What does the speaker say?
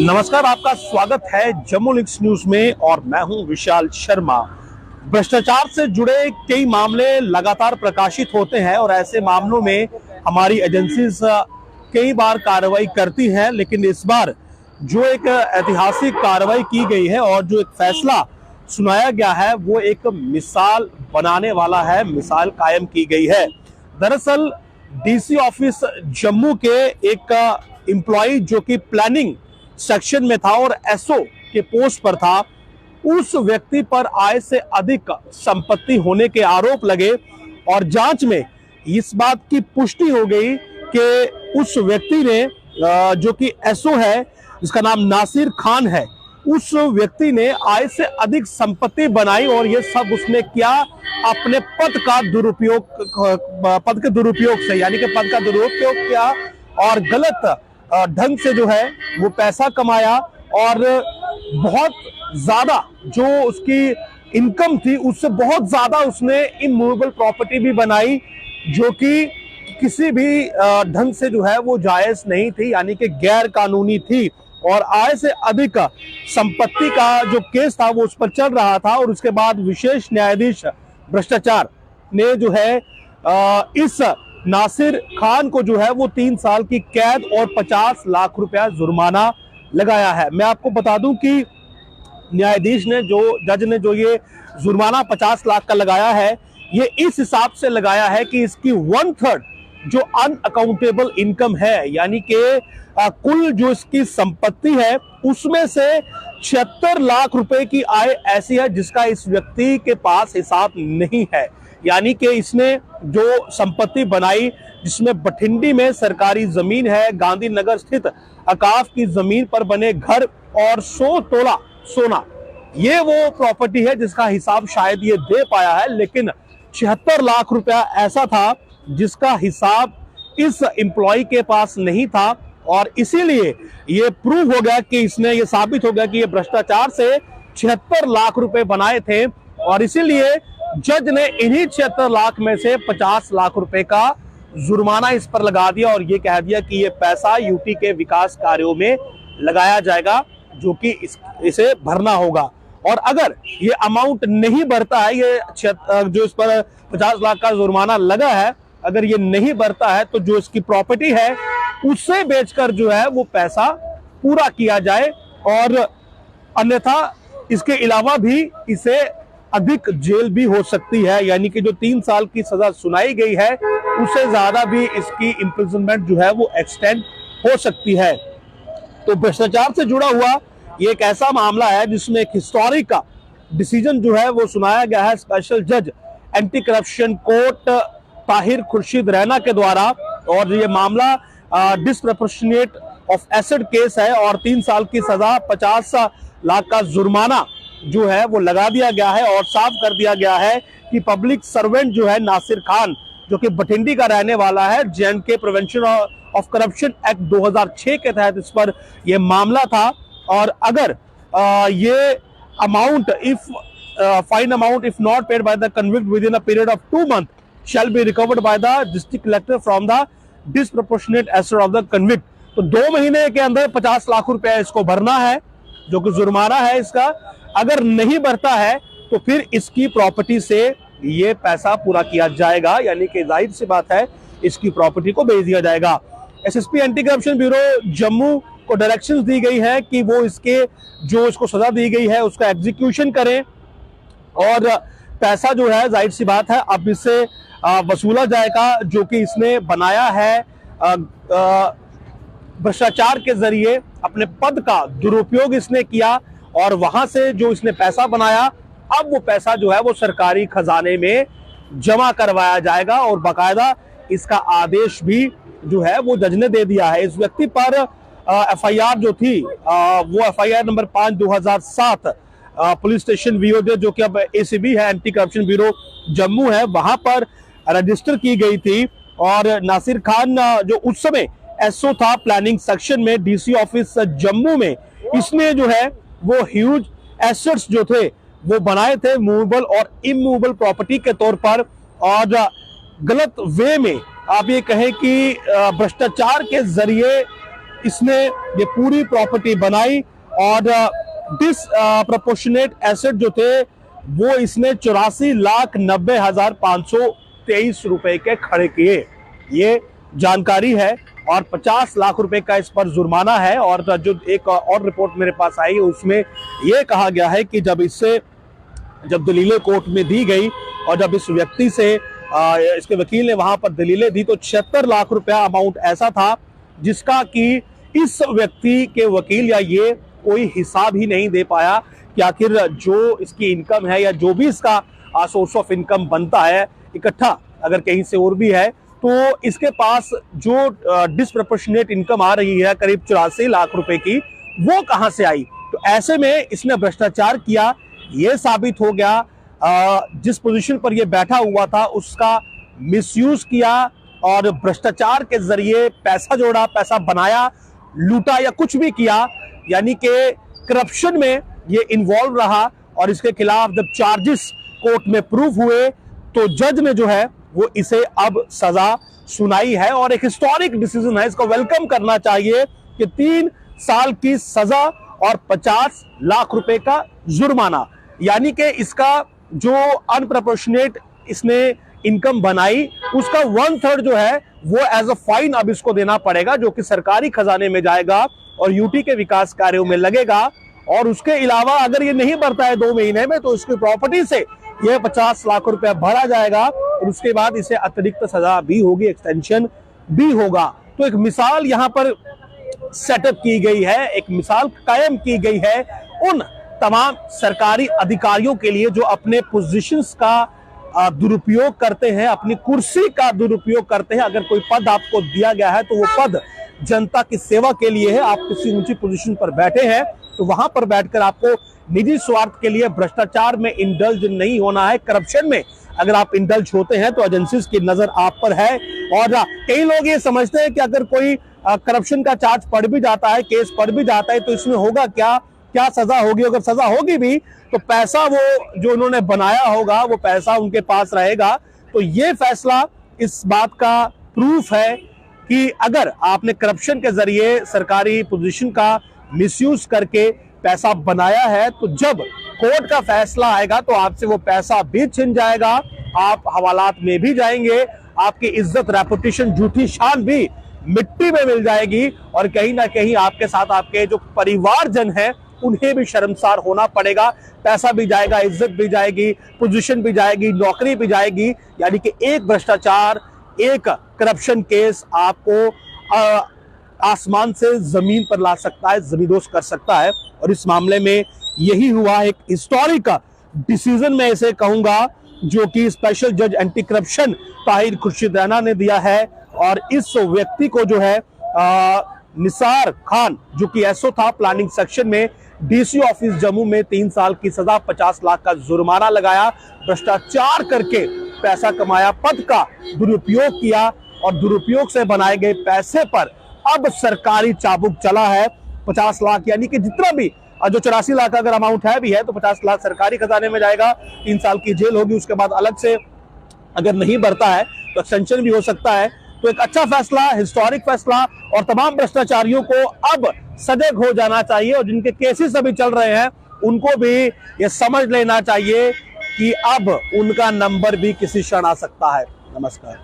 नमस्कार, आपका स्वागत है जम्मू लिंक्स न्यूज में और मैं हूं विशाल शर्मा। भ्रष्टाचार से जुड़े कई मामले लगातार प्रकाशित होते हैं और ऐसे मामलों में हमारी एजेंसीज कई बार कार्रवाई करती हैं, लेकिन इस बार जो एक ऐतिहासिक कार्रवाई की गई है और जो एक फैसला सुनाया गया है वो एक मिसाल बनाने वाला है, मिसाल कायम की गई है। दरअसल डीसी ऑफिस जम्मू के एक एम्प्लॉय जो कि प्लानिंग सेक्शन में था और एसओ के पोस्ट पर था, उस व्यक्ति पर आय से अधिक संपत्ति होने के आरोप लगे और जांच में इस बात की पुष्टि हो गई कि उस व्यक्ति ने जो कि एसओ है, जिसका नाम नासिर खान है, उस व्यक्ति ने आय से अधिक संपत्ति बनाई और ये सब उसने किया अपने पद के दुरुपयोग से, यानी कि पद का दुरुपयोग किया और गलत ढंग से जो है वो पैसा कमाया और बहुत ज्यादा जो उसकी इनकम थी उससे बहुत ज्यादा उसने इमूवेबल प्रॉपर्टी भी बनाई जो कि किसी भी ढंग से जो है वो जायज नहीं थी, यानी कि गैर कानूनी थी। और आय से अधिक संपत्ति का जो केस था वो उस पर चल रहा था और उसके बाद विशेष न्यायाधीश भ्रष्टाचार ने जो है इस नासिर खान को जो है वो 3 साल की कैद और 50 लाख रुपया जुर्माना लगाया है। मैं आपको बता दूं कि जज ने जो ये जुर्माना 50 लाख का लगाया है, ये इस हिसाब से लगाया है कि इसकी 1/3 जो अनअकाउंटेबल इनकम है, यानी कि कुल जो इसकी संपत्ति है उसमें से 76 लाख रुपए की आय ऐसी है जिसका इस व्यक्ति के पास हिसाब नहीं है। यानी कि इसने जो संपत्ति बनाई, जिसमें बठिंडी में सरकारी जमीन है, गांधीनगर स्थित अकाफ की जमीन पर बने घर और 100 तोला सोना, ये वो प्रॉपर्टी है जिसका हिसाब शायद ये दे पाया है, लेकिन 76 लाख रुपया ऐसा था जिसका हिसाब इस एम्प्लॉय के पास नहीं था और इसीलिए ये प्रूव हो गया कि इसने ये साबित हो गया कि ये भ्रष्टाचार से 76 लाख रुपए बनाए थे और इसीलिए जज ने इन्हीं 76 लाख में से 50 लाख रुपए का जुर्माना इस पर लगा दिया और ये कह दिया कि ये पैसा यूटी के विकास कार्यों में लगाया जाएगा जो कि इसे भरना होगा। और अगर ये अमाउंट नहीं भरता है, ये जो इस पर 50 लाख का जुर्माना लगा है, अगर ये नहीं भरता है तो जो इसकी प्रॉपर्टी है उससे बेचकर जो है वो पैसा पूरा किया जाए और अन्यथा इसके अलावा भी इसे अधिक जेल भी हो सकती है, यानी कि जो 3 साल की सजा सुनाई गई है उससे ज्यादा भी इसकी इम्प्रिजनमेंट जो है वो एक्सटेंड हो सकती है। तो भ्रष्टाचार से जुड़ा हुआ ये एक ऐसा मामला है जिसमें एक हिस्टोरिक का डिसीजन जो है वो सुनाया गया है स्पेशल जज anti corruption court Tahir Khurshid Raina के द्वारा और ये मामला डिसप्रपोर्शनेट ऑफ एसेट केस है और 3 साल की सजा 50 लाख का जुर्माना जो है वो लगा दिया गया है और साफ कर दिया गया है कि पब्लिक सर्वेंट जो है नासिर खान, जो कि बठिंडी का रहने वाला है, J&K prevention of corruption act 2006 के तहत इस पर यह मामला था और अगर ये amount fine amount if not paid by the convict with in a period of 2 month shall be recovered by the district collector from the disproportionate asset of the convict. तो 2 महीने के अंदर 50 लाख रुपया इसको भरना है जो कि जुर्माना है इसका। अगर नहीं भरता है तो फिर इसकी प्रॉपर्टी से ये पैसा पूरा किया जाएगा, यानी कि जाहिर सी बात है इसकी प्रॉपर्टी को बेच दिया जाएगा। SSP anti corruption bureau Jammu को डायरेक्शंस दी गई है कि वो इसको सजा दी गई है उसका एग्जीक्यूशन करें और पैसा जो है जाहिर सी बात है अब इससे वसूला जाएगा जो कि इसने बनाया है भ्रष्टाचार के जरिए। अपने पद का दुरुपयोग इसने किया और वहां से जो इसने पैसा बनाया, अब वो पैसा जो है वो सरकारी खजाने में जमा करवाया जाएगा और बाकायदा इसका आदेश भी जो है वो जज ने दे दिया है। इस व्यक्ति पर एफआईआर जो थी वो एफआईआर नंबर 5/2007 पुलिस स्टेशन वीओजे जो कि अब एसीबी है, एंटी करप्शन ब्यूरो जम्मू है, वहां पर रजिस्टर की गई थी और नासिर खान जो उस समय एसओ था प्लानिंग सेक्शन में डीसी ऑफिस जम्मू में, इसने जो है वो ह्यूज एसेट्स जो थे वो बनाए थे मूवेबल और इमूवेबल प्रॉपर्टी के तौर पर और गलत वे में आप ये कहें कि भ्रष्टाचार के जरिए इसने ये पूरी प्रॉपर्टी बनाई और डिसप्रपोर्शनेट एसेट जो थे वो इसने 84,90,523 रुपए के खड़े किए। ये जानकारी है और 50 लाख रुपए का इस पर जुर्माना है। और जो एक और रिपोर्ट मेरे पास आई उसमें यह कहा गया है कि जब दलीलें कोर्ट में दी गई और जब इस व्यक्ति से इसके वकील ने वहां पर दलीलें दी तो 76 लाख रुपया अमाउंट ऐसा था जिसका कि इस व्यक्ति के वकील या ये कोई हिसाब ही नहीं दे पाया कि आखिर जो इसकी इनकम है या जो भी इसका सोर्स ऑफ इनकम बनता है इकट्ठा अगर कहीं से और भी है तो इसके पास जो डिसप्रपोर्शनेट इनकम आ रही है करीब 84 लाख रुपए की वो कहां से आई। तो ऐसे में इसने भ्रष्टाचार किया, ये साबित हो गया। जिस पोजीशन पर ये बैठा हुआ था उसका मिसयूज किया और भ्रष्टाचार के जरिए पैसा जोड़ा, पैसा बनाया, लूटा या कुछ भी किया, यानी कि करप्शन में ये इन्वॉल्व रहा। और इसके खिलाफ जब चार्जेस कोर्ट में प्रूव हुए तो जज ने जो है वो इसे अब सजा सुनाई है और एक हिस्टोरिक डिसीजन है, इसको वेलकम करना चाहिए कि 3 साल की सजा और 50 लाख रुपए का जुर्माना, यानी कि इसका जो अनप्रपोर्शनेट इसने इनकम बनाई उसका 1/3 जो है वो एज अ फाइन अब इसको देना पड़ेगा जो कि सरकारी खजाने में जाएगा और यूटी के विकास कार्यों में लगेगा। और उसके अलावा अगर ये नहीं भरता है 2 महीने में तो इसकी प्रॉपर्टी से यह 50 लाख रुपया भरा जाएगा और उसके बाद इसे अतिरिक्त सजा भी होगी, एक्सटेंशन भी होगा। तो एक मिसाल यहां पर सेटअप की गई है, एक मिसाल कायम की गई है उन तमाम सरकारी अधिकारियों के लिए जो अपने पोजीशंस का दुरुपयोग करते हैं, अपनी कुर्सी का दुरुपयोग करते हैं। अगर कोई पद आपको दिया गया है तो वो पद जनता की सेवा के लिए है। आप किसी ऊंची पोजीशन पर बैठे हैं तो वहां पर बैठकर आपको निजी स्वार्थ के लिए भ्रष्टाचार में इंडल्ज नहीं होना है। करप्शन में अगर आप इंडल्ज होते हैं तो एजेंसीज की नजर आप पर है। और कई लोग ये समझते हैं कि अगर कोई करप्शन का चार्ज पड़ भी जाता है, केस पड़ भी जाता है तो इसमें होगा क्या सजा होगी। अगर सजा होगी भी तो पैसा वो जो उन्होंने बनाया होगा वो पैसा उनके पास रहेगा। तो ये फैसला इस बात का प्रूफ है कि अगर आपने करप्शन के जरिए सरकारी पोजीशन का मिसयूज करके पैसा बनाया है तो जब कोर्ट का फैसला आएगा तो आपसे वो पैसा भी छिन जाएगा, आप हवालात में भी जाएंगे, आपकी इज्जत, रेपुटेशन, झूठी शान भी मिट्टी में मिल जाएगी और कहीं ना कहीं आपके साथ आपके जो परिवारजन हैं उन्हें भी शर्मसार होना पड़ेगा। पैसा भी जाएगा, इज्जत भी जाएगी, पोजीशन भी जाएगी, नौकरी भी जाएगी। यानी कि एक भ्रष्टाचार, एक करप्शन केस आपको आसमान से जमीन पर ला सकता है, जमींदोज कर सकता है। और इस मामले में यही हुआ, एक हिस्टोरिक डिसीजन मैं इसे कहूंगा जो कि स्पेशल जज एंटी करप्शन ताहिर खुर्शीद रैना ने दिया है। और इस व्यक्ति को जो है निसार खान जो कि एसओ था प्लानिंग सेक्शन में, डीसी ऑफिस जम्मू में 3 साल की सजा, 50 लाख का जुर्माना लगाया। भ्रष्टाचार करके पैसा कमाया, पद का दुरुपयोग किया और दुरुपयोग से बनाए गए पैसे पर अब सरकारी चाबुक चला है। 50 लाख यानी कि जितना भी जो 84 लाख अगर अमाउंट है भी है तो 50 लाख सरकारी खजाने में जाएगा, 3 साल की जेल होगी। उसके बाद अलग से अगर नहीं भरता है तो एक्सटेंशन भी हो सकता है। तो एक अच्छा फैसला, हिस्टोरिक फैसला और तमाम भ्रष्टाचारियों को अब सजग हो जाना चाहिए और जिनके केसेस अभी चल रहे हैं उनको भी ये समझ लेना चाहिए कि अब उनका नंबर भी किसी क्षण आ सकता है। नमस्कार।